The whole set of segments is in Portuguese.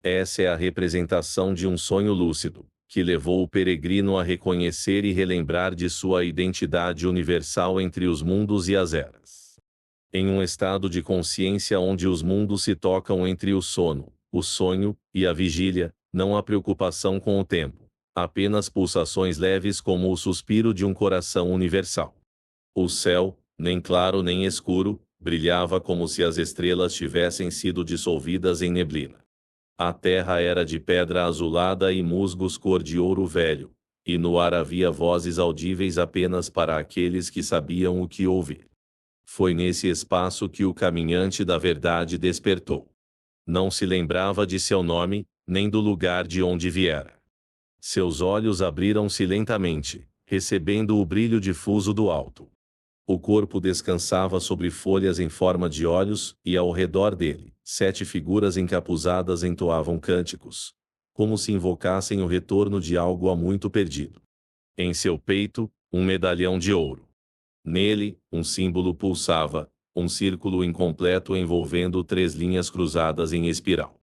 Essa é a representação de um sonho lúcido, que levou o peregrino a reconhecer e relembrar de sua identidade universal entre os mundos e as eras. Em um estado de consciência onde os mundos se tocam entre o sono, o sonho e a vigília, não há preocupação com o tempo, apenas pulsações leves como o suspiro de um coração universal. O céu, nem claro nem escuro, brilhava como se as estrelas tivessem sido dissolvidas em neblina. A terra era de pedra azulada e musgos cor de ouro velho, e no ar havia vozes audíveis apenas para aqueles que sabiam o que ouvir. Foi nesse espaço que o caminhante da verdade despertou. Não se lembrava de seu nome, nem do lugar de onde viera. Seus olhos abriram-se lentamente, recebendo o brilho difuso do alto. O corpo descansava sobre folhas em forma de olhos, e ao redor dele, 7 figuras encapuzadas entoavam cânticos, como se invocassem o retorno de algo há muito perdido. Em seu peito, um medalhão de ouro. Nele, um símbolo pulsava, um círculo incompleto envolvendo 3 linhas cruzadas em espiral.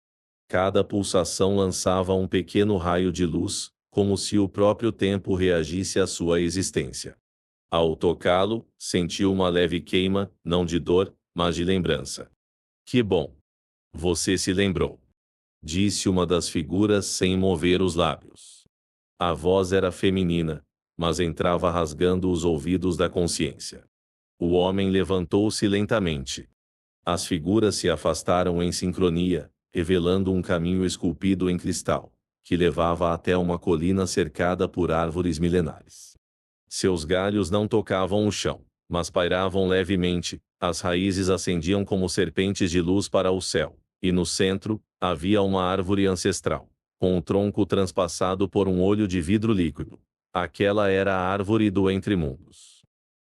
Cada pulsação lançava um pequeno raio de luz, como se o próprio tempo reagisse à sua existência. Ao tocá-lo, sentiu uma leve queima, não de dor, mas de lembrança. Que bom! Você se lembrou, disse uma das figuras sem mover os lábios. A voz era feminina, mas entrava rasgando os ouvidos da consciência. O homem levantou-se lentamente. As figuras se afastaram em sincronia, revelando um caminho esculpido em cristal, que levava até uma colina cercada por árvores milenares. Seus galhos não tocavam o chão, mas pairavam levemente, as raízes ascendiam como serpentes de luz para o céu, e no centro, havia uma árvore ancestral, com o tronco transpassado por um olho de vidro líquido. Aquela era a árvore do Entremundos.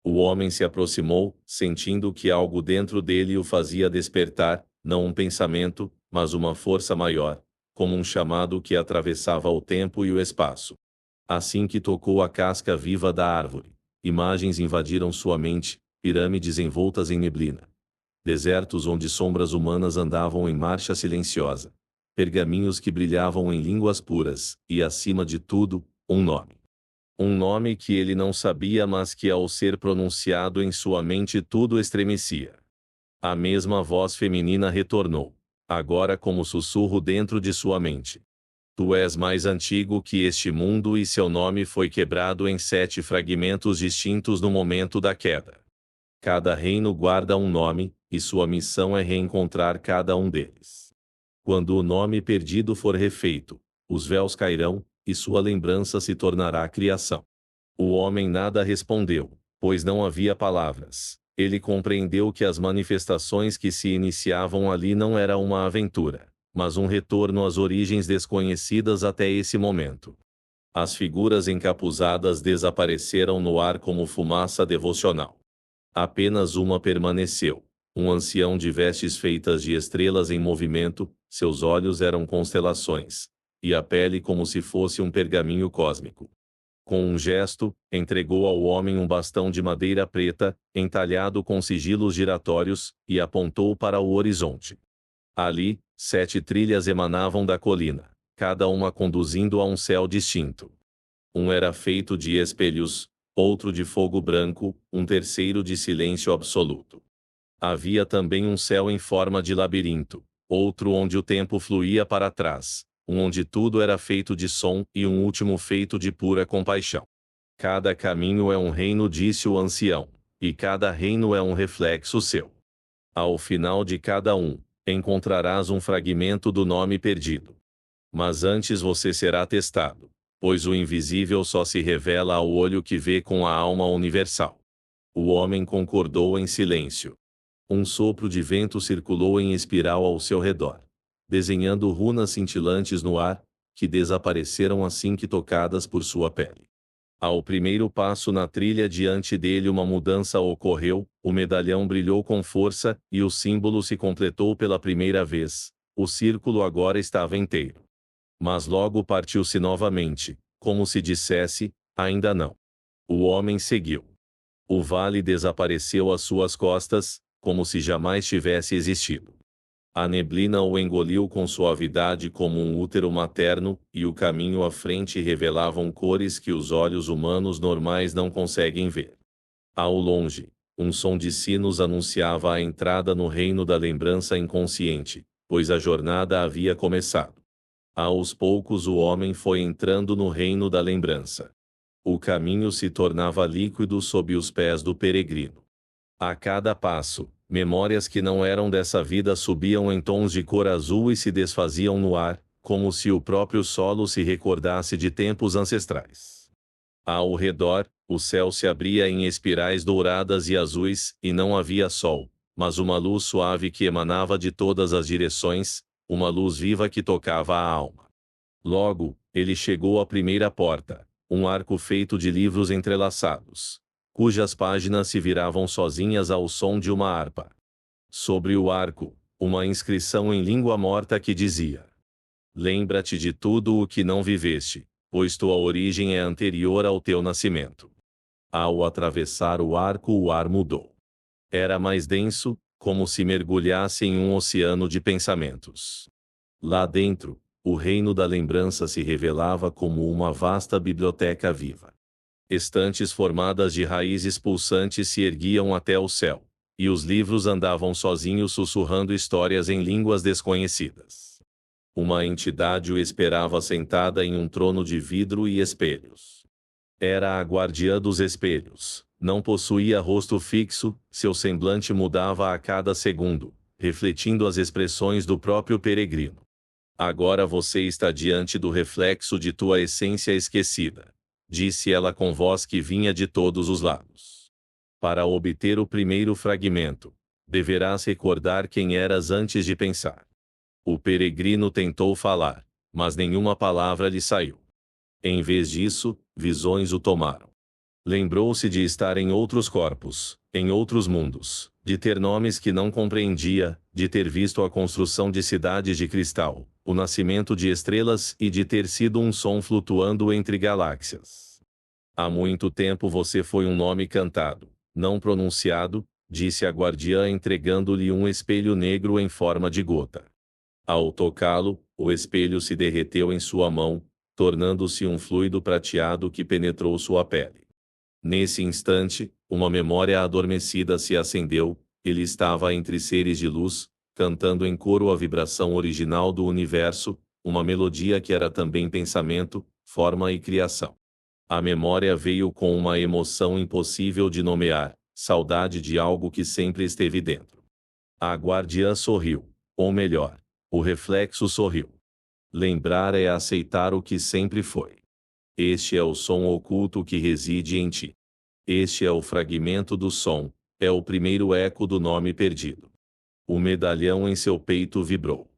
O homem se aproximou, sentindo que algo dentro dele o fazia despertar, não um pensamento, mas uma força maior, como um chamado que atravessava o tempo e o espaço. Assim que tocou a casca viva da árvore, imagens invadiram sua mente, pirâmides envoltas em neblina. Desertos onde sombras humanas andavam em marcha silenciosa. Pergaminhos que brilhavam em línguas puras, e acima de tudo, um nome. Um nome que ele não sabia, mas que ao ser pronunciado em sua mente tudo estremecia. A mesma voz feminina retornou, agora como sussurro dentro de sua mente. Tu és mais antigo que este mundo e seu nome foi quebrado em 7 fragmentos distintos no momento da queda. Cada reino guarda um nome, e sua missão é reencontrar cada um deles. Quando o nome perdido for refeito, os véus cairão, e sua lembrança se tornará criação. O homem nada respondeu, pois não havia palavras. Ele compreendeu que as manifestações que se iniciavam ali não era uma aventura, mas um retorno às origens desconhecidas até esse momento. As figuras encapuzadas desapareceram no ar como fumaça devocional. Apenas uma permaneceu, um ancião de vestes feitas de estrelas em movimento, seus olhos eram constelações, e a pele como se fosse um pergaminho cósmico. Com um gesto, entregou ao homem um bastão de madeira preta, entalhado com sigilos giratórios, e apontou para o horizonte. Ali, 7 trilhas emanavam da colina, cada uma conduzindo a um céu distinto. Um era feito de espelhos, outro de fogo branco, um terceiro de silêncio absoluto. Havia também um céu em forma de labirinto, outro onde o tempo fluía para trás, um onde tudo era feito de som e um último feito de pura compaixão. Cada caminho é um reino, disse o ancião, e cada reino é um reflexo seu. Ao final de cada um, encontrarás um fragmento do nome perdido. Mas antes você será testado, pois o invisível só se revela ao olho que vê com a alma universal. O homem concordou em silêncio. Um sopro de vento circulou em espiral ao seu redor, desenhando runas cintilantes no ar, que desapareceram assim que tocadas por sua pele. Ao primeiro passo na trilha diante dele uma mudança ocorreu, o medalhão brilhou com força, e o símbolo se completou pela primeira vez. O círculo agora estava inteiro. Mas logo partiu-se novamente, como se dissesse, ainda não. O homem seguiu. O vale desapareceu às suas costas, como se jamais tivesse existido. A neblina o engoliu com suavidade como um útero materno, e o caminho à frente revelavam cores que os olhos humanos normais não conseguem ver. Ao longe, um som de sinos anunciava a entrada no reino da lembrança inconsciente, pois a jornada havia começado. Aos poucos o homem foi entrando no reino da lembrança. O caminho se tornava líquido sob os pés do peregrino. A cada passo, memórias que não eram dessa vida subiam em tons de cor azul e se desfaziam no ar, como se o próprio solo se recordasse de tempos ancestrais. Ao redor, o céu se abria em espirais douradas e azuis, e não havia sol, mas uma luz suave que emanava de todas as direções, uma luz viva que tocava a alma. Logo, ele chegou à primeira porta, um arco feito de livros entrelaçados, cujas páginas se viravam sozinhas ao som de uma harpa. Sobre o arco, uma inscrição em língua morta que dizia: Lembra-te de tudo o que não viveste, pois tua origem é anterior ao teu nascimento. Ao atravessar o arco, o ar mudou. Era mais denso, como se mergulhasse em um oceano de pensamentos. Lá dentro, o reino da lembrança se revelava como uma vasta biblioteca viva. Estantes formadas de raízes pulsantes se erguiam até o céu, e os livros andavam sozinhos sussurrando histórias em línguas desconhecidas. Uma entidade o esperava sentada em um trono de vidro e espelhos. Era a guardiã dos espelhos. Não possuía rosto fixo, seu semblante mudava a cada segundo, refletindo as expressões do próprio peregrino. Agora você está diante do reflexo de tua essência esquecida, disse ela com voz que vinha de todos os lados. Para obter o primeiro fragmento, deverás recordar quem eras antes de pensar. O peregrino tentou falar, mas nenhuma palavra lhe saiu. Em vez disso, visões o tomaram. Lembrou-se de estar em outros corpos, em outros mundos, de ter nomes que não compreendia, de ter visto a construção de cidades de cristal, o nascimento de estrelas e de ter sido um som flutuando entre galáxias. Há muito tempo você foi um nome cantado, não pronunciado, disse a guardiã entregando-lhe um espelho negro em forma de gota. Ao tocá-lo, o espelho se derreteu em sua mão, tornando-se um fluido prateado que penetrou sua pele. Nesse instante, uma memória adormecida se acendeu. Ele estava entre seres de luz, cantando em coro a vibração original do universo, uma melodia que era também pensamento, forma e criação. A memória veio com uma emoção impossível de nomear, saudade de algo que sempre esteve dentro. A guardiã sorriu, ou melhor, o reflexo sorriu. Lembrar é aceitar o que sempre foi. Este é o som oculto que reside em ti. Este é o fragmento do som, é o primeiro eco do nome perdido. O medalhão em seu peito vibrou.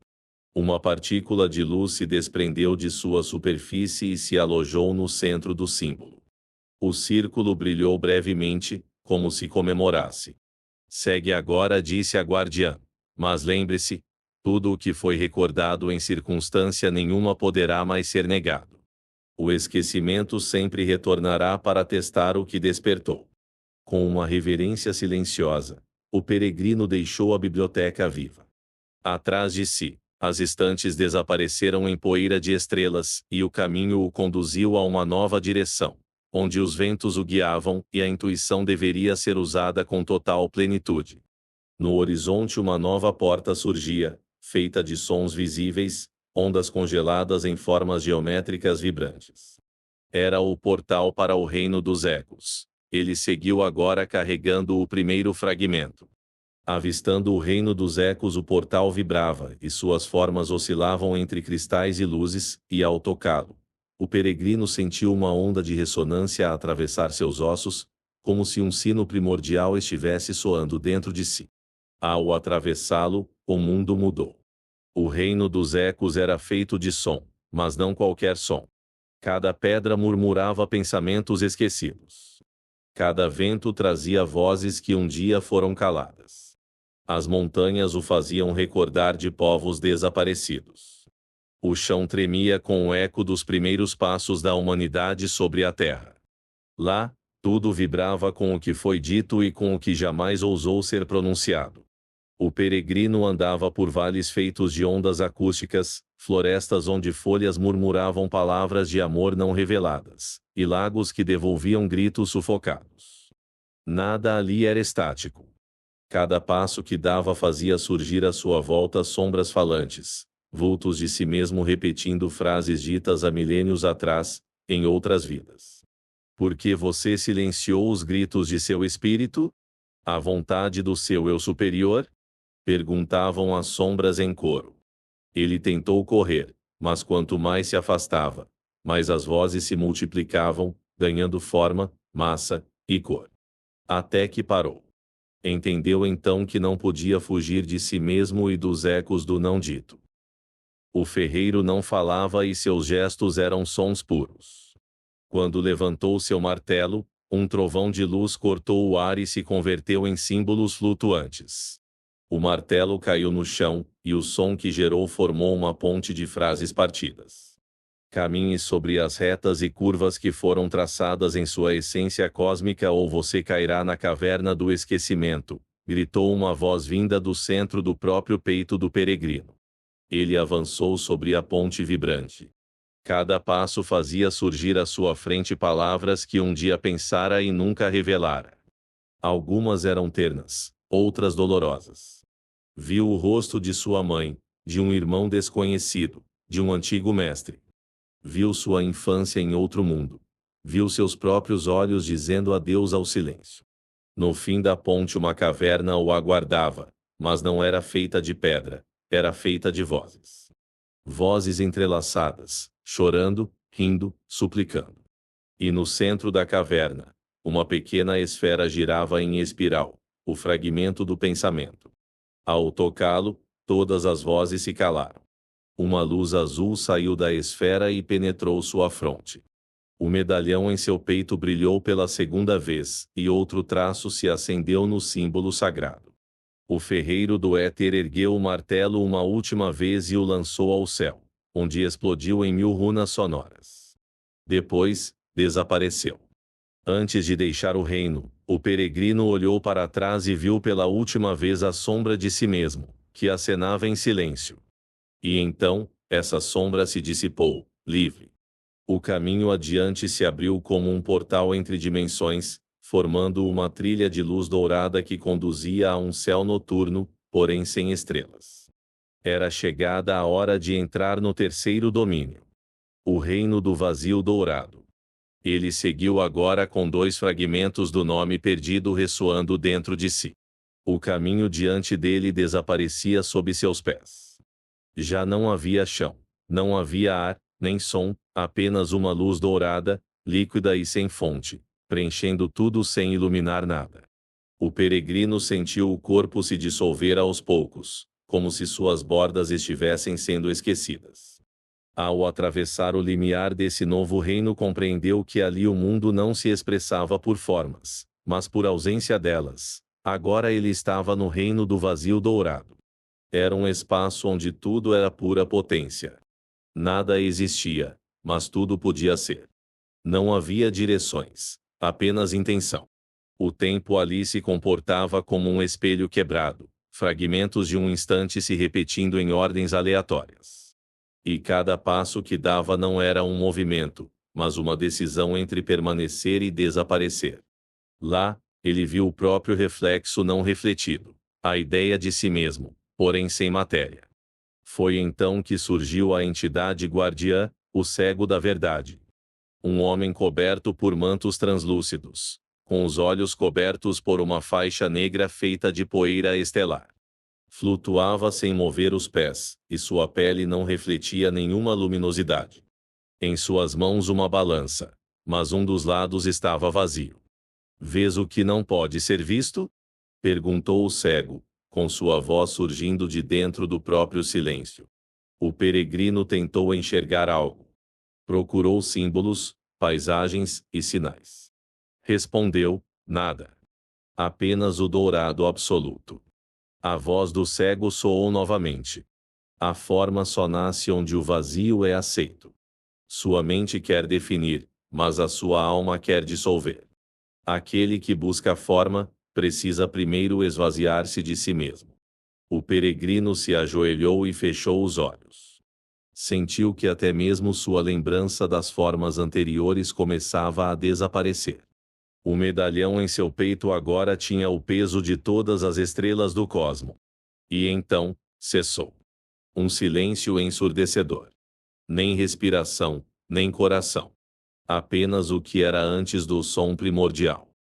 Uma partícula de luz se desprendeu de sua superfície e se alojou no centro do símbolo. O círculo brilhou brevemente, como se comemorasse. Segue agora, disse a guardiã. Mas lembre-se, tudo o que foi recordado em circunstância nenhuma poderá mais ser negado. O esquecimento sempre retornará para testar o que despertou. Com uma reverência silenciosa, o peregrino deixou a biblioteca viva. Atrás de si, as estantes desapareceram em poeira de estrelas, e o caminho o conduziu a uma nova direção, onde os ventos o guiavam e a intuição deveria ser usada com total plenitude. No horizonte uma nova porta surgia, feita de sons visíveis, ondas congeladas em formas geométricas vibrantes. Era o portal para o reino dos ecos. Ele seguiu agora carregando o primeiro fragmento. Avistando o reino dos ecos, o portal vibrava e suas formas oscilavam entre cristais e luzes, e ao tocá-lo, o peregrino sentiu uma onda de ressonância a atravessar seus ossos, como se um sino primordial estivesse soando dentro de si. Ao atravessá-lo, o mundo mudou. O reino dos ecos era feito de som, mas não qualquer som. Cada pedra murmurava pensamentos esquecidos. Cada vento trazia vozes que um dia foram caladas. As montanhas o faziam recordar de povos desaparecidos. O chão tremia com o eco dos primeiros passos da humanidade sobre a terra. Lá, tudo vibrava com o que foi dito e com o que jamais ousou ser pronunciado. O peregrino andava por vales feitos de ondas acústicas, florestas onde folhas murmuravam palavras de amor não reveladas, e lagos que devolviam gritos sufocados. Nada ali era estático. Cada passo que dava fazia surgir à sua volta sombras falantes, vultos de si mesmo repetindo frases ditas há milênios atrás, em outras vidas. Por que você silenciou os gritos de seu espírito? A vontade do seu eu superior? Perguntavam as sombras em coro. Ele tentou correr, mas quanto mais se afastava, mais as vozes se multiplicavam, ganhando forma, massa e cor. Até que parou. Entendeu então que não podia fugir de si mesmo e dos ecos do não dito. O ferreiro não falava e seus gestos eram sons puros. Quando levantou seu martelo, um trovão de luz cortou o ar e se converteu em símbolos flutuantes. O martelo caiu no chão, e o som que gerou formou uma ponte de frases partidas. Caminhe sobre as retas e curvas que foram traçadas em sua essência cósmica ou você cairá na caverna do esquecimento, gritou uma voz vinda do centro do próprio peito do peregrino. Ele avançou sobre a ponte vibrante. Cada passo fazia surgir à sua frente palavras que um dia pensara e nunca revelara. Algumas eram ternas, outras dolorosas. Viu o rosto de sua mãe, de um irmão desconhecido, de um antigo mestre. Viu sua infância em outro mundo. Viu seus próprios olhos dizendo adeus ao silêncio. No fim da ponte uma caverna o aguardava, mas não era feita de pedra, era feita de vozes. Vozes entrelaçadas, chorando, rindo, suplicando. E no centro da caverna, uma pequena esfera girava em espiral, o fragmento do pensamento. Ao tocá-lo, todas as vozes se calaram. Uma luz azul saiu da esfera e penetrou sua fronte. O medalhão em seu peito brilhou pela segunda vez, e outro traço se acendeu no símbolo sagrado. O ferreiro do éter ergueu o martelo uma última vez e o lançou ao céu, onde explodiu em 1000 runas sonoras. Depois, desapareceu. Antes de deixar o reino, o peregrino olhou para trás e viu pela última vez a sombra de si mesmo, que acenava em silêncio. E então, essa sombra se dissipou, livre. O caminho adiante se abriu como um portal entre dimensões, formando uma trilha de luz dourada que conduzia a um céu noturno, porém sem estrelas. Era chegada a hora de entrar no terceiro domínio. O reino do vazio dourado. Ele seguiu agora com 2 fragmentos do nome perdido ressoando dentro de si. O caminho diante dele desaparecia sob seus pés. Já não havia chão, não havia ar, nem som, apenas uma luz dourada, líquida e sem fonte, preenchendo tudo sem iluminar nada. O peregrino sentiu o corpo se dissolver aos poucos, como se suas bordas estivessem sendo esquecidas. Ao atravessar o limiar desse novo reino compreendeu que ali o mundo não se expressava por formas, mas por ausência delas. Agora ele estava no reino do vazio dourado. Era um espaço onde tudo era pura potência. Nada existia, mas tudo podia ser. Não havia direções, apenas intenção. O tempo ali se comportava como um espelho quebrado, fragmentos de um instante se repetindo em ordens aleatórias. E cada passo que dava não era um movimento, mas uma decisão entre permanecer e desaparecer. Lá, ele viu o próprio reflexo não refletido, a ideia de si mesmo, porém sem matéria. Foi então que surgiu a entidade guardiã, o cego da verdade. Um homem coberto por mantos translúcidos, com os olhos cobertos por uma faixa negra feita de poeira estelar. Flutuava sem mover os pés, e sua pele não refletia nenhuma luminosidade. Em suas mãos uma balança, mas um dos lados estava vazio. Vês o que não pode ser visto? Perguntou o cego, com sua voz surgindo de dentro do próprio silêncio. O peregrino tentou enxergar algo. Procurou símbolos, paisagens e sinais. Respondeu, nada. Apenas o dourado absoluto. A voz do cego soou novamente. A forma só nasce onde o vazio é aceito. Sua mente quer definir, mas a sua alma quer dissolver. Aquele que busca a forma, precisa primeiro esvaziar-se de si mesmo. O peregrino se ajoelhou e fechou os olhos. Sentiu que até mesmo sua lembrança das formas anteriores começava a desaparecer. O medalhão em seu peito agora tinha o peso de todas as estrelas do cosmo. E então, cessou. Um silêncio ensurdecedor. Nem respiração, nem coração. Apenas o que era antes do som primordial.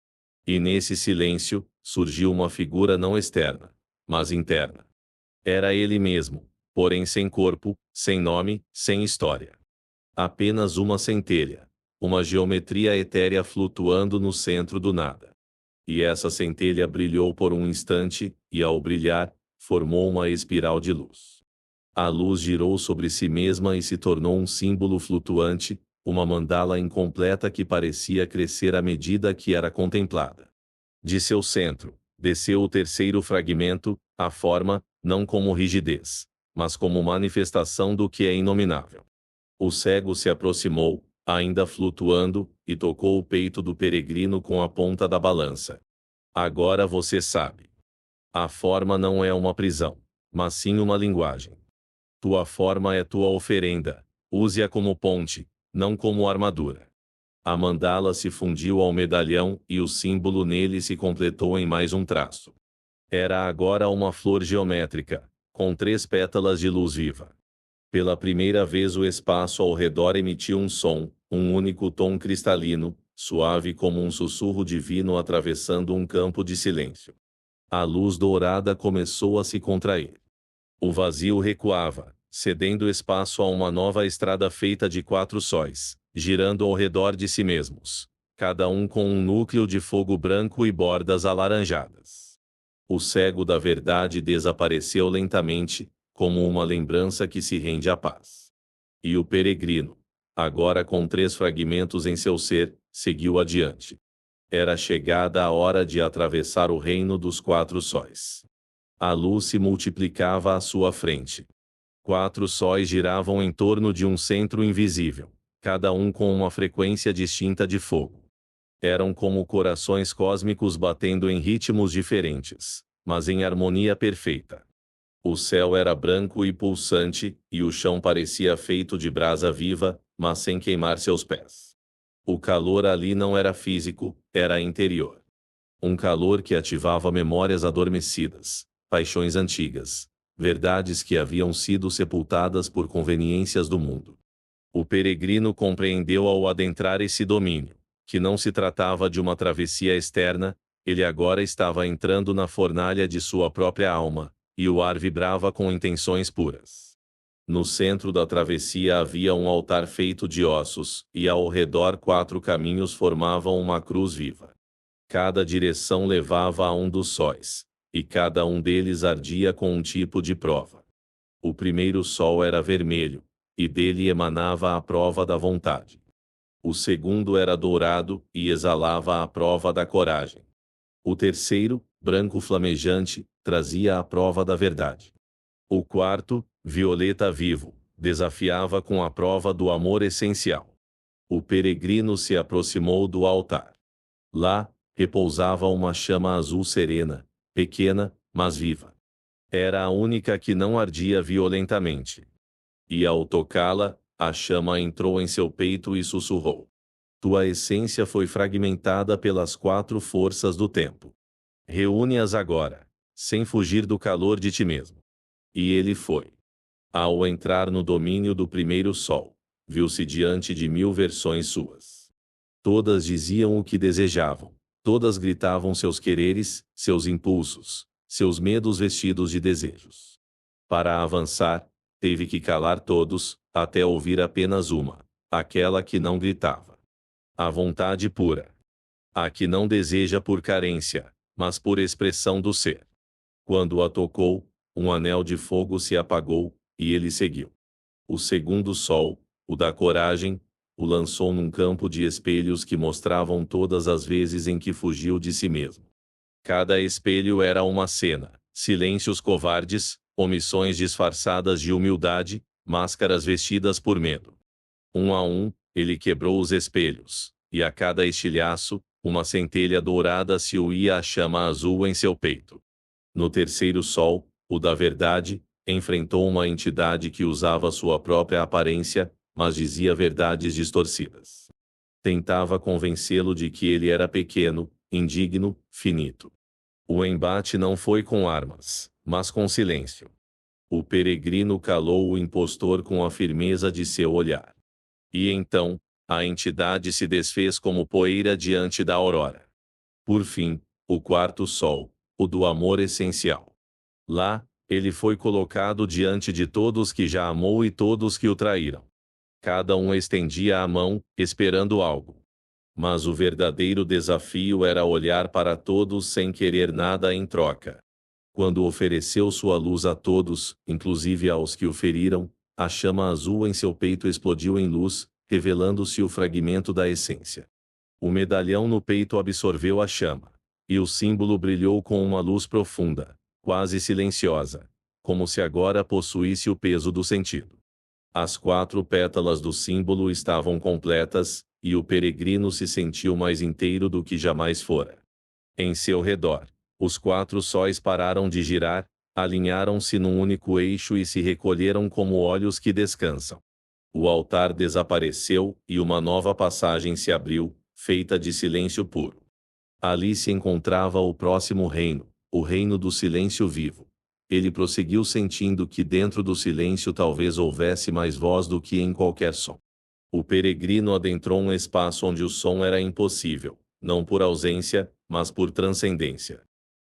E nesse silêncio, surgiu uma figura não externa, mas interna. Era ele mesmo, porém sem corpo, sem nome, sem história. Apenas uma centelha. Uma geometria etérea flutuando no centro do nada. E essa centelha brilhou por um instante, e ao brilhar, formou uma espiral de luz. A luz girou sobre si mesma e se tornou um símbolo flutuante, uma mandala incompleta que parecia crescer à medida que era contemplada. De seu centro, desceu o terceiro fragmento, a forma, não como rigidez, mas como manifestação do que é inominável. O cego se aproximou, ainda flutuando, e tocou o peito do peregrino com a ponta da balança. Agora você sabe. A forma não é uma prisão, mas sim uma linguagem. Tua forma é tua oferenda, use-a como ponte, não como armadura. A mandala se fundiu ao medalhão e o símbolo nele se completou em mais um traço. Era agora uma flor geométrica, com 3 pétalas de luz viva. Pela primeira vez o espaço ao redor emitiu um som, um único tom cristalino, suave como um sussurro divino atravessando um campo de silêncio. A luz dourada começou a se contrair. O vazio recuava, cedendo espaço a uma nova estrada feita de 4 sóis, girando ao redor de si mesmos, cada um com um núcleo de fogo branco e bordas alaranjadas. O cego da verdade desapareceu lentamente, como uma lembrança que se rende à paz. E o peregrino, agora com 3 fragmentos em seu ser, seguiu adiante. Era chegada a hora de atravessar o reino dos 4 sóis. A luz se multiplicava à sua frente. 4 sóis giravam em torno de um centro invisível, cada um com uma frequência distinta de fogo. Eram como corações cósmicos batendo em ritmos diferentes, mas em harmonia perfeita. O céu era branco e pulsante, e o chão parecia feito de brasa viva, mas sem queimar seus pés. O calor ali não era físico, era interior. Um calor que ativava memórias adormecidas, paixões antigas, verdades que haviam sido sepultadas por conveniências do mundo. O peregrino compreendeu ao adentrar esse domínio, que não se tratava de uma travessia externa, ele agora estava entrando na fornalha de sua própria alma, e o ar vibrava com intenções puras. No centro da travessia havia um altar feito de ossos, e ao redor 4 caminhos formavam uma cruz viva. Cada direção levava a um dos sóis, e cada um deles ardia com um tipo de prova. O primeiro sol era vermelho, e dele emanava a prova da vontade. O segundo era dourado, e exalava a prova da coragem. O terceiro, branco flamejante, trazia a prova da verdade. O quarto, violeta vivo, desafiava com a prova do amor essencial. O peregrino se aproximou do altar. Lá, repousava uma chama azul serena, pequena, mas viva. Era a única que não ardia violentamente. E ao tocá-la, a chama entrou em seu peito e sussurrou. Tua essência foi fragmentada pelas 4 forças do tempo. Reúne-as agora, sem fugir do calor de ti mesmo. E ele foi. Ao entrar no domínio do primeiro sol, viu-se diante de 1000 versões suas. Todas diziam o que desejavam, todas gritavam seus quereres, seus impulsos, seus medos vestidos de desejos. Para avançar, teve que calar todos, até ouvir apenas uma, aquela que não gritava. A vontade pura. A que não deseja por carência, mas por expressão do ser. Quando a tocou, um anel de fogo se apagou, e ele seguiu. O segundo sol, o da coragem, o lançou num campo de espelhos que mostravam todas as vezes em que fugiu de si mesmo. Cada espelho era uma cena, silêncios covardes, omissões disfarçadas de humildade, máscaras vestidas por medo. Um a um, ele quebrou os espelhos, e a cada estilhaço, uma centelha dourada se uía à chama azul em seu peito. No terceiro sol, o da verdade, enfrentou uma entidade que usava sua própria aparência, mas dizia verdades distorcidas. Tentava convencê-lo de que ele era pequeno, indigno, finito. O embate não foi com armas, mas com silêncio. O peregrino calou o impostor com a firmeza de seu olhar. E então, a entidade se desfez como poeira diante da aurora. Por fim, o quarto sol, o do amor essencial. Lá, ele foi colocado diante de todos que já amou e todos que o traíram. Cada um estendia a mão, esperando algo. Mas o verdadeiro desafio era olhar para todos sem querer nada em troca. Quando ofereceu sua luz a todos, inclusive aos que o feriram, a chama azul em seu peito explodiu em luz, revelando-se o fragmento da essência. O medalhão no peito absorveu a chama, e o símbolo brilhou com uma luz profunda, quase silenciosa, como se agora possuísse o peso do sentido. As 4 pétalas do símbolo estavam completas, e o peregrino se sentiu mais inteiro do que jamais fora. Em seu redor, os 4 sóis pararam de girar, alinharam-se num único eixo e se recolheram como olhos que descansam. O altar desapareceu, e uma nova passagem se abriu, feita de silêncio puro. Ali se encontrava o próximo reino, o reino do silêncio vivo. Ele prosseguiu sentindo que dentro do silêncio talvez houvesse mais voz do que em qualquer som. O peregrino adentrou um espaço onde o som era impossível, não por ausência, mas por transcendência.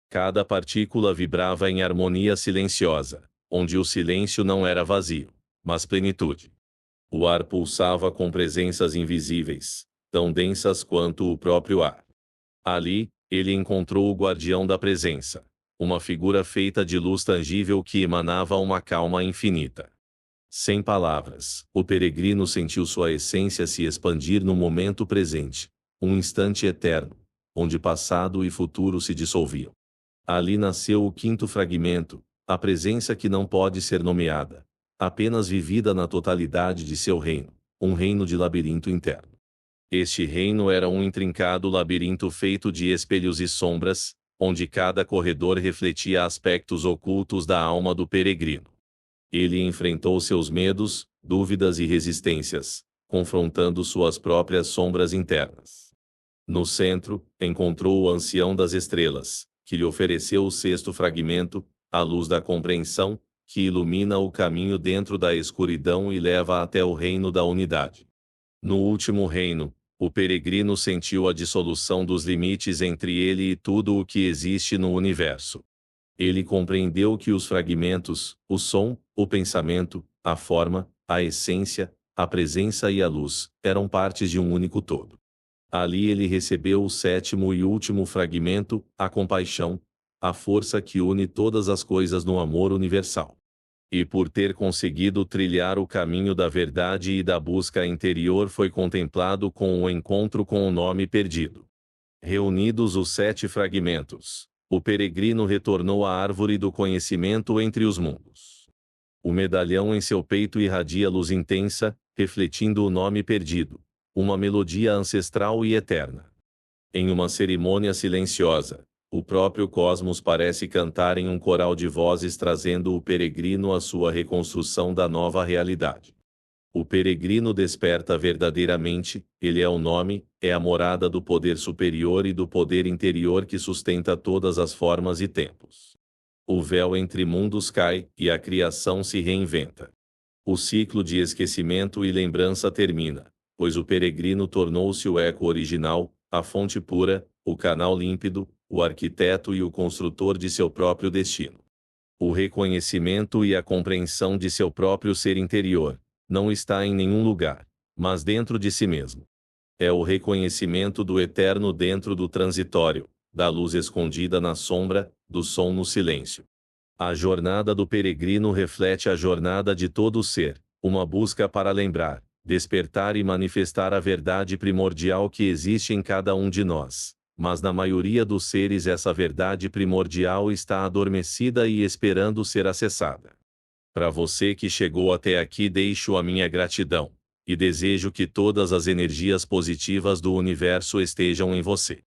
Cada partícula vibrava em harmonia silenciosa, onde o silêncio não era vazio, mas plenitude. O ar pulsava com presenças invisíveis, tão densas quanto o próprio ar. Ali, ele encontrou o guardião da presença, uma figura feita de luz tangível que emanava uma calma infinita. Sem palavras, o peregrino sentiu sua essência se expandir no momento presente, um instante eterno, onde passado e futuro se dissolviam. Ali nasceu o 5º fragmento, a presença que não pode ser nomeada, apenas vivida na totalidade de seu reino, um reino de labirinto interno. Este reino era um intrincado labirinto feito de espelhos e sombras, onde cada corredor refletia aspectos ocultos da alma do peregrino. Ele enfrentou seus medos, dúvidas e resistências, confrontando suas próprias sombras internas. No centro, encontrou o ancião das estrelas, que lhe ofereceu o 6º fragmento, a luz da compreensão, que ilumina o caminho dentro da escuridão e leva até o reino da unidade. No último reino, o peregrino sentiu a dissolução dos limites entre ele e tudo o que existe no universo. Ele compreendeu que os fragmentos, o som, o pensamento, a forma, a essência, a presença e a luz, eram partes de um único todo. Ali ele recebeu o 7º e último fragmento, a compaixão, a força que une todas as coisas no amor universal. E por ter conseguido trilhar o caminho da verdade e da busca interior foi contemplado com o encontro com o nome perdido. Reunidos os 7 fragmentos, o peregrino retornou à árvore do conhecimento entre os mundos. O medalhão em seu peito irradia luz intensa, refletindo o nome perdido, uma melodia ancestral e eterna. Em uma cerimônia silenciosa, o próprio cosmos parece cantar em um coral de vozes trazendo o peregrino à sua reconstrução da nova realidade. O peregrino desperta verdadeiramente, ele é o nome, é a morada do poder superior e do poder interior que sustenta todas as formas e tempos. O véu entre mundos cai, e a criação se reinventa. O ciclo de esquecimento e lembrança termina, pois o peregrino tornou-se o eco original, a fonte pura, o canal límpido, o arquiteto e o construtor de seu próprio destino. O reconhecimento e a compreensão de seu próprio ser interior não está em nenhum lugar, mas dentro de si mesmo. É o reconhecimento do eterno dentro do transitório, da luz escondida na sombra, do som no silêncio. A jornada do peregrino reflete a jornada de todo ser, uma busca para lembrar, despertar e manifestar a verdade primordial que existe em cada um de nós. Mas na maioria dos seres essa verdade primordial está adormecida e esperando ser acessada. Para você que chegou até aqui, deixo a minha gratidão, e desejo que todas as energias positivas do universo estejam em você.